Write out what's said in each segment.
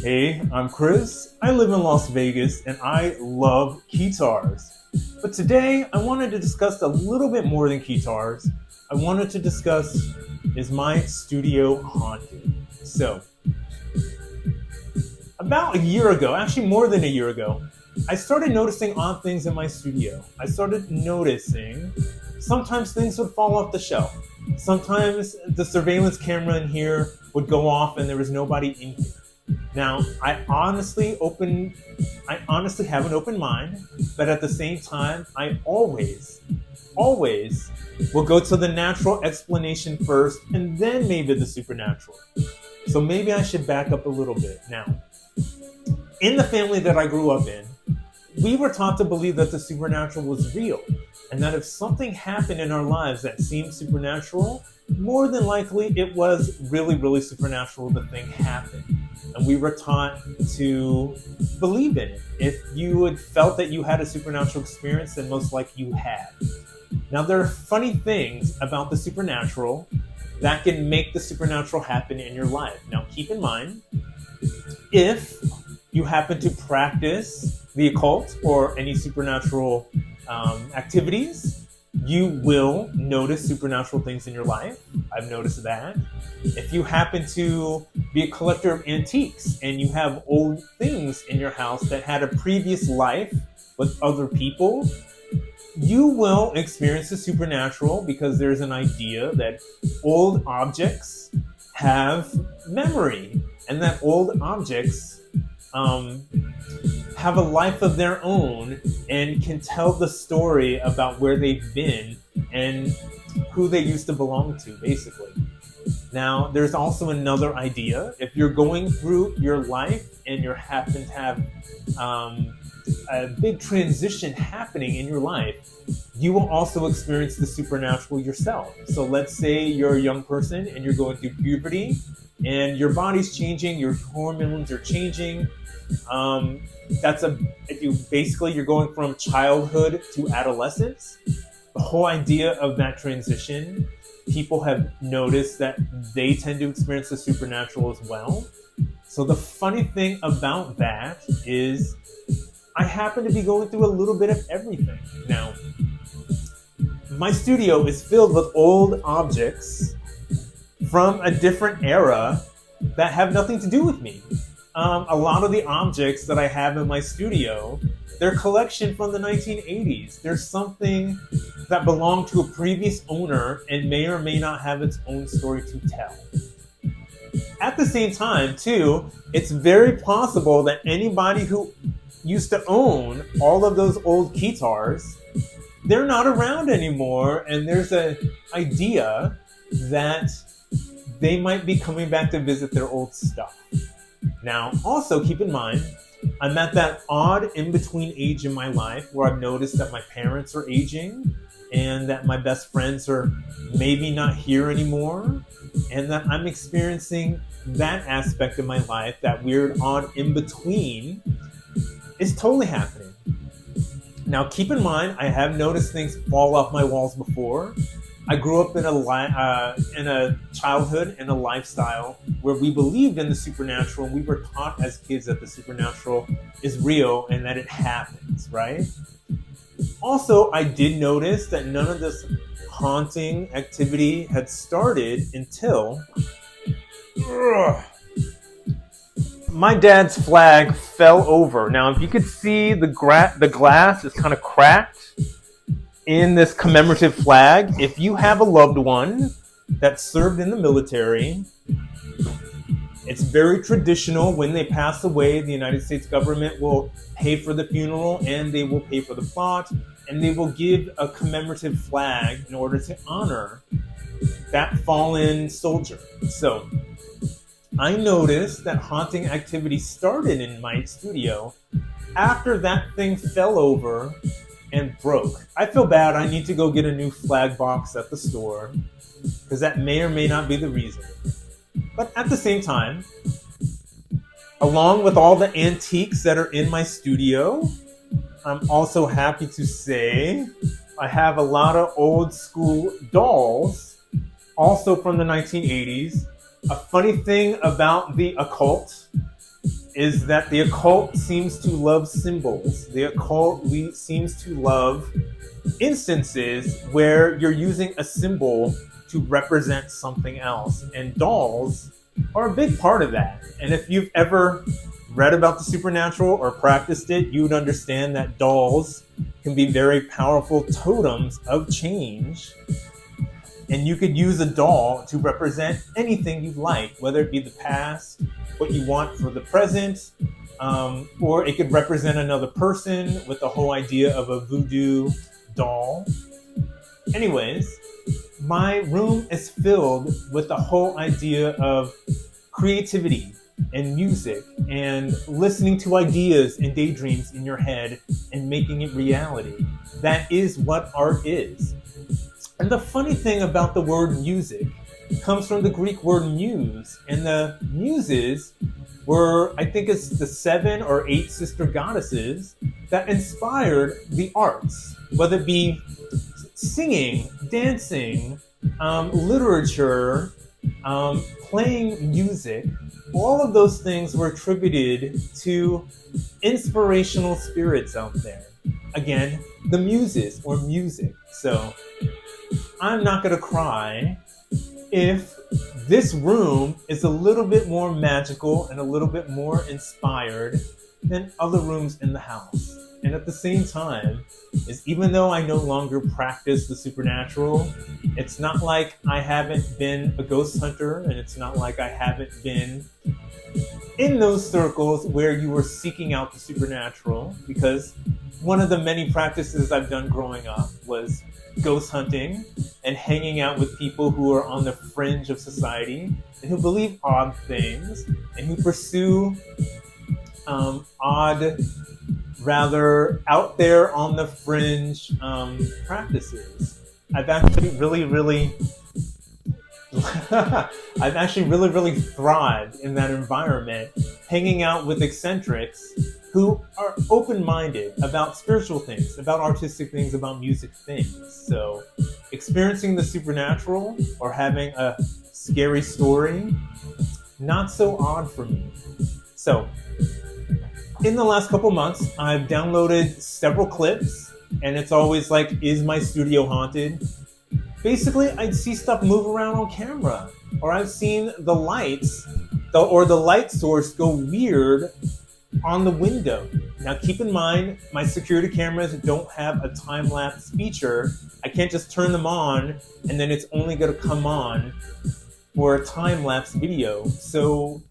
Hey, I'm Chris. I live in Las Vegas and I love Keytars. But today I wanted to discuss a little bit more than Keytars. I wanted to discuss is my studio haunted? So, about a year ago, actually more than a year ago, I started noticing odd things in my studio. I started noticing sometimes things would fall off the shelf. Sometimes the surveillance camera in here would go off and there was nobody in here. Now, I honestly have an open mind, but at the same time, I always will go to the natural explanation first and then maybe the supernatural. So maybe I should back up a little bit. Now, in the family that I grew up in, we were taught to believe that the supernatural was real, and that if something happened in our lives that seemed supernatural, more than likely it was really supernatural. The thing happened. And we were taught to believe in it. If you had felt that you had a supernatural experience, then most likely you had. Now, there are funny things about the supernatural that can make the supernatural happen in your life. Now, keep in mind, if you happen to practice the occult or any supernatural activities, you will notice supernatural things in your life. I've noticed that. If you happen to be a collector of antiques and you have old things in your house that had a previous life with other people, you will experience the supernatural because there's an idea that old objects have memory and that old objects have a life of their own and can tell the story about where they've been and who they used to belong to, basically. Now, there's also another idea. If you're going through your life and you happen to have a big transition happening in your life, you will also experience the supernatural yourself. So let's say you're a young person and you're going through puberty and your body's changing, your hormones are changing. You're going from childhood to adolescence. The whole idea of that transition, people have noticed that they tend to experience the supernatural as well. So the funny thing about that is I happen to be going through a little bit of everything. Now, my studio is filled with old objects from a different era that have nothing to do with me. A lot of the objects that I have in my studio, they're collection from the 1980s. There's something that belonged to a previous owner and may or may not have its own story to tell. At the same time, too, it's very possible that anybody who used to own all of those old Keytars, they're not around anymore, and there's an idea that they might be coming back to visit their old stuff. Now, also keep in mind, I'm at that odd in-between age in my life where I've noticed that my parents are aging and that my best friends are maybe not here anymore, and that I'm experiencing that aspect of my life, that weird odd in-between, is totally happening. Now, keep in mind, I have noticed things fall off my walls before. I grew up in a childhood and a lifestyle where we believed in the supernatural. We were taught as kids that the supernatural is real and that it happens, right? Also, I did notice that none of this haunting activity had started until my dad's flag fell over. Now, if you could see the glass is kind of cracked in this commemorative flag. If you have a loved one that served in the military, it's very traditional when they pass away, the United States government will pay for the funeral and they will pay for the plot and they will give a commemorative flag in order to honor that fallen soldier. So I noticed that haunting activity started in my studio after that thing fell over and broke. I feel bad. I need to go get a new flag box at the store because that may or may not be the reason. But at the same time, along with all the antiques that are in my studio, I'm also happy to say I have a lot of old school dolls, also from the 1980s. A funny thing about the occult is that the occult seems to love symbols. The occult seems to love instances where you're using a symbol to represent something else. And dolls are a big part of that. And if you've ever read about the supernatural or practiced it, you would understand that dolls can be very powerful totems of change. And you could use a doll to represent anything you'd like, whether it be the past, what you want for the present, or it could represent another person with the whole idea of a voodoo doll. Anyways, my room is filled with the whole idea of creativity and music and listening to ideas and daydreams in your head and making it reality. That is what art is. And the funny thing about the word music comes from the Greek word muse. And the muses were, I think it's the 7 or 8 sister goddesses that inspired the arts, whether it be singing, dancing, literature, playing music. All of those things were attributed to inspirational spirits out there. Again, the muses or music. So I'm not going to cry if this room is a little bit more magical and a little bit more inspired than other rooms in the house. And at the same time, is even though I no longer practice the supernatural, it's not like I haven't been a ghost hunter, and it's not like I haven't been in those circles where you were seeking out the supernatural, because one of the many practices I've done growing up was ghost hunting and hanging out with people who are on the fringe of society and who believe odd things and who pursue odd, rather out there on the fringe practices. I've actually really thrived in that environment, hanging out with eccentrics who are open-minded about spiritual things, about artistic things, about music things. So experiencing the supernatural or having a scary story, not so odd for me. So in the last couple months, I've downloaded several clips, and it's always like, is my studio haunted? Basically, I'd see stuff move around on camera, or I've seen the lights or the light source go weird on the window. Now keep in mind, my security cameras don't have a time-lapse feature. I can't just turn them on and then it's only going to come on for a time-lapse video. So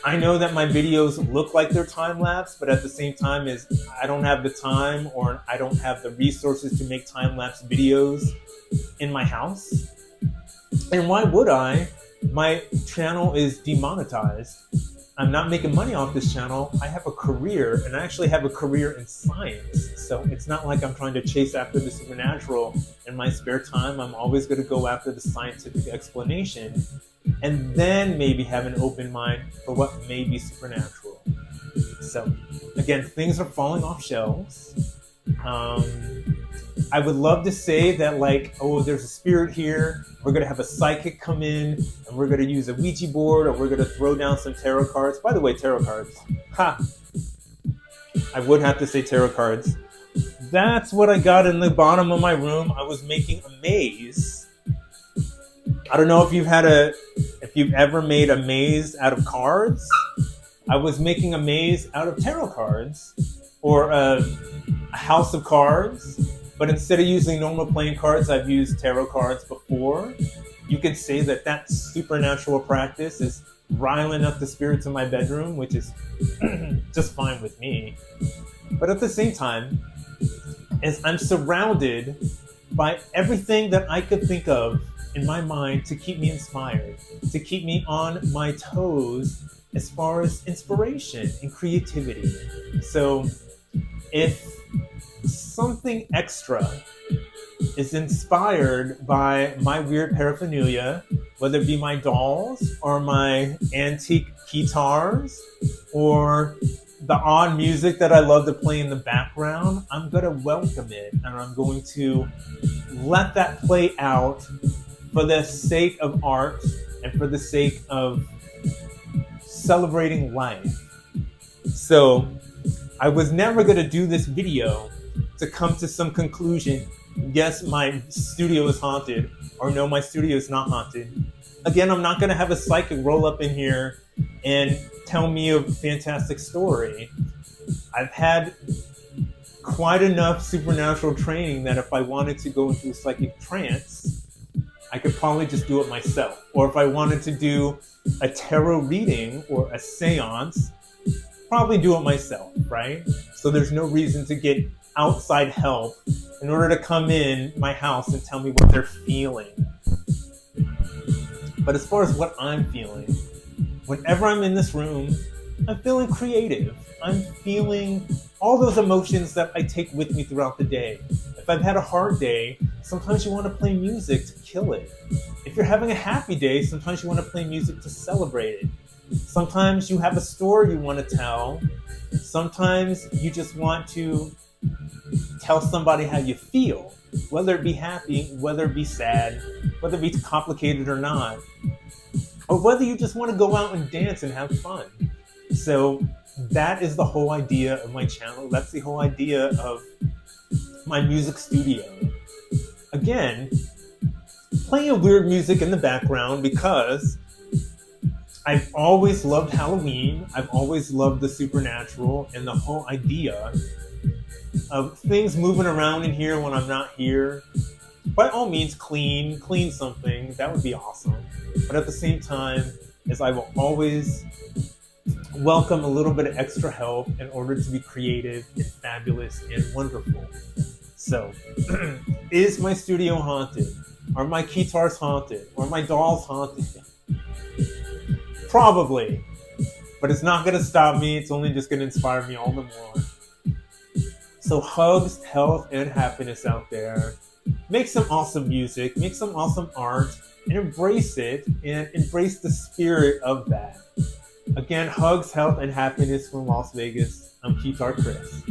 I know that my videos look like they're time-lapse, but at the same time is I don't have the time or I don't have the resources to make time-lapse videos in my house. And why would I? My channel is demonetized. I'm not making money off this channel. I have a career, and I actually have a career in science. So it's not like I'm trying to chase after the supernatural in my spare time. I'm always going to go after the scientific explanation and then maybe have an open mind for what may be supernatural. So again, things are falling off shelves. I would love to say that, like, oh, there's a spirit here. We're going to have a psychic come in, and we're going to use a Ouija board, or we're going to throw down some tarot cards. By the way, tarot cards. Ha! I would have to say tarot cards. That's what I got in the bottom of my room. I was making a maze. I don't know if you've ever made a maze out of cards. I was making a maze out of tarot cards, or a house of cards. But instead of using normal playing cards, I've used tarot cards before. You could say that that supernatural practice is riling up the spirits in my bedroom, which is just fine with me. But at the same time, as I'm surrounded by everything that I could think of in my mind to keep me inspired, to keep me on my toes as far as inspiration and creativity. So if something extra is inspired by my weird paraphernalia, whether it be my dolls or my antique Keytars or the odd music that I love to play in the background, I'm going to welcome it and I'm going to let that play out for the sake of art and for the sake of celebrating life. So I was never going to do this video to come to some conclusion. Yes, my studio is haunted, or no, my studio is not haunted. Again, I'm not going to have a psychic roll up in here and tell me a fantastic story. I've had quite enough supernatural training that if I wanted to go into a psychic trance, I could probably just do it myself. Or if I wanted to do a tarot reading or a seance, probably do it myself, right? So there's no reason to get outside help in order to come in my house and tell me what they're feeling. But as far as what I'm feeling, whenever I'm in this room, I'm feeling creative. I'm feeling all those emotions that I take with me throughout the day. If I've had a hard day, sometimes you want to play music to kill it. If you're having a happy day, sometimes you want to play music to celebrate it. Sometimes you have a story you want to tell. Sometimes you just want to tell somebody how you feel, whether it be happy, whether it be sad, whether it be complicated or not, or whether you just want to go out and dance and have fun. So that is the whole idea of my channel. That's the whole idea of my music studio. Again, playing weird music in the background because I've always loved Halloween. I've always loved the supernatural and the whole idea of things moving around in here when I'm not here. By all means, clean something. That would be awesome. But at the same time, as I will always welcome a little bit of extra help in order to be creative and fabulous and wonderful. So, is my studio haunted? Are my Keytars haunted? Are my dolls haunted? Probably. But it's not going to stop me. It's only just going to inspire me all the more. So hugs, health, and happiness out there. Make some awesome music. Make some awesome art. And embrace it. And embrace the spirit of that. Again, hugs, health, and happiness from Las Vegas. I'm Keytar Chris.